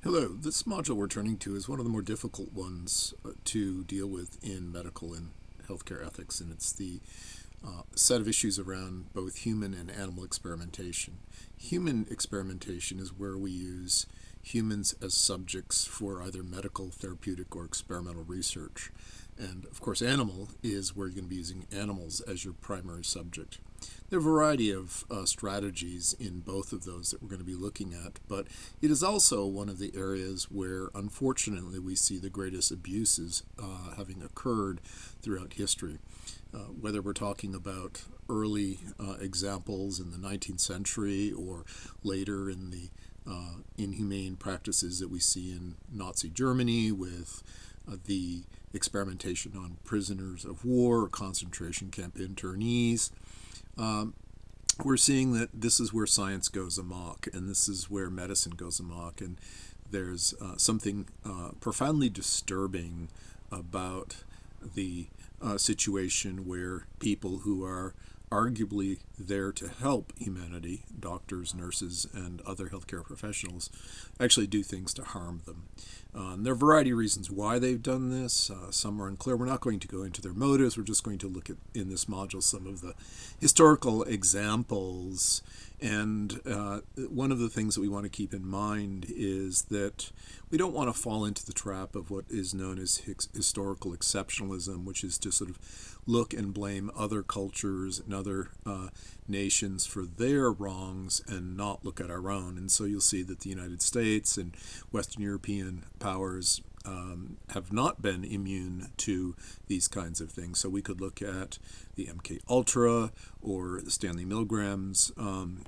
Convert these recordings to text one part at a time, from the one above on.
Hello, this module we're turning to is one of the more difficult ones to deal with in medical and healthcare ethics, and it's the set of issues around both human and animal experimentation. Human experimentation is where we use humans as subjects for either medical, therapeutic, or experimental research. And of course, animal is where you're going to be using animals as your primary subject. There are a variety of strategies in both of those that we're going to be looking at, but it is also one of the areas where, unfortunately, we see the greatest abuses having occurred throughout history. Whether we're talking about early examples in the 19th century or later in the inhumane practices that we see in Nazi Germany with the experimentation on prisoners of war or concentration camp internees. We're seeing that this is where science goes amok, and this is where medicine goes amok, and there's something profoundly disturbing about the situation where people who are arguably there to help humanity, doctors, nurses, and other healthcare professionals, actually do things to harm them. There are a variety of reasons why they've done this. Some are unclear. We're not going to go into their motives. We're just going to look at, in this module, some of the historical examples. And one of the things that we want to keep in mind is that we don't want to fall into the trap of what is known as historical exceptionalism, which is to sort of look and blame other cultures and other nations for their wrongs and not look at our own. And so you'll see that the United States and Western European powers have not been immune to these kinds of things. So we could look at the MK Ultra or Stanley Milgram's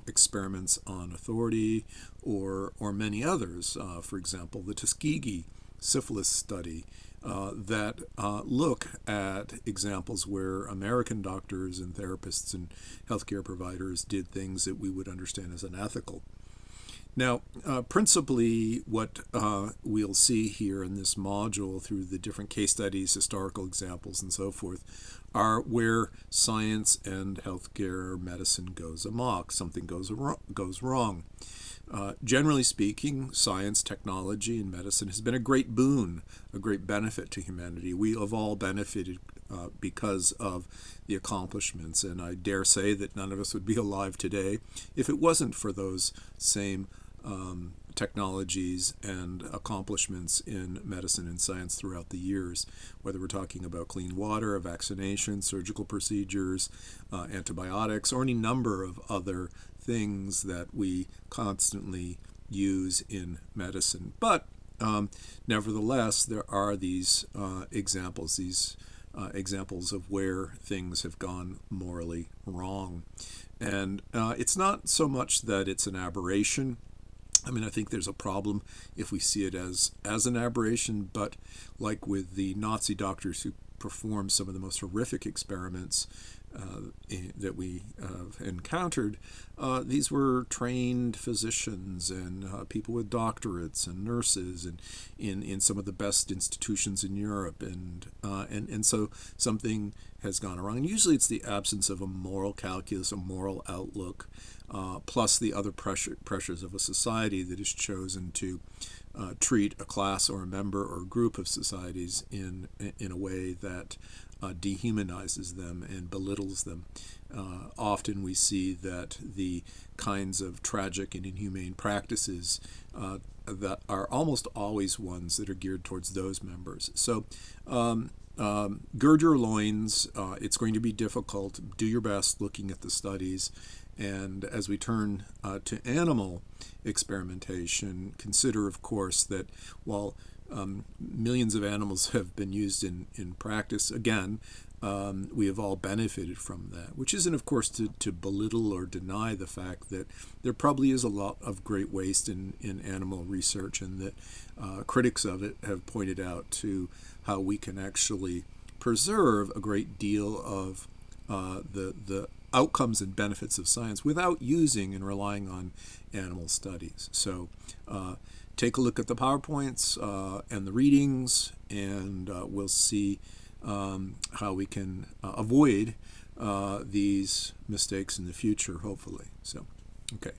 experiments on authority, or many others. For example, the Tuskegee syphilis study that look at examples where American doctors and therapists and healthcare providers did things that we would understand as unethical. Now, principally what we'll see here in this module through the different case studies, historical examples, and so forth, are where science and healthcare medicine goes amok. Something goes wrong. Generally speaking, science, technology, and medicine has been a great boon, a great benefit to humanity. We have all benefited because of the accomplishments, and I dare say that none of us would be alive today if it wasn't for those same technologies and accomplishments in medicine and science throughout the years, whether we're talking about clean water, vaccination, surgical procedures, antibiotics, or any number of other things that we constantly use in medicine. But nevertheless, there are these examples of where things have gone morally wrong. And it's not so much that it's an aberration. I mean, I think there's a problem if we see it as an aberration, but like with the Nazi doctors who performed some of the most horrific experiments that we have encountered, these were trained physicians and people with doctorates and nurses and in some of the best institutions in Europe, and so something has gone wrong. And usually it's the absence of a moral calculus, a moral outlook, plus the other pressures of a society that has chosen to treat a class or a member or a group of societies in a way that dehumanizes them and belittles them. Often we see that the kinds of tragic and inhumane practices that are almost always ones that are geared towards those members. So gird your loins. It's going to be difficult. Do your best looking at the studies. And as we turn to animal experimentation, consider, of course, that while millions of animals have been used in practice, again, we have all benefited from that, which isn't, of course, to belittle or deny the fact that there probably is a lot of great waste in animal research, and that critics of it have pointed out to how we can actually preserve a great deal of the outcomes and benefits of science without using and relying on animal studies. So take a look at the PowerPoints and the readings, and we'll see how we can avoid these mistakes in the future, hopefully. So, okay.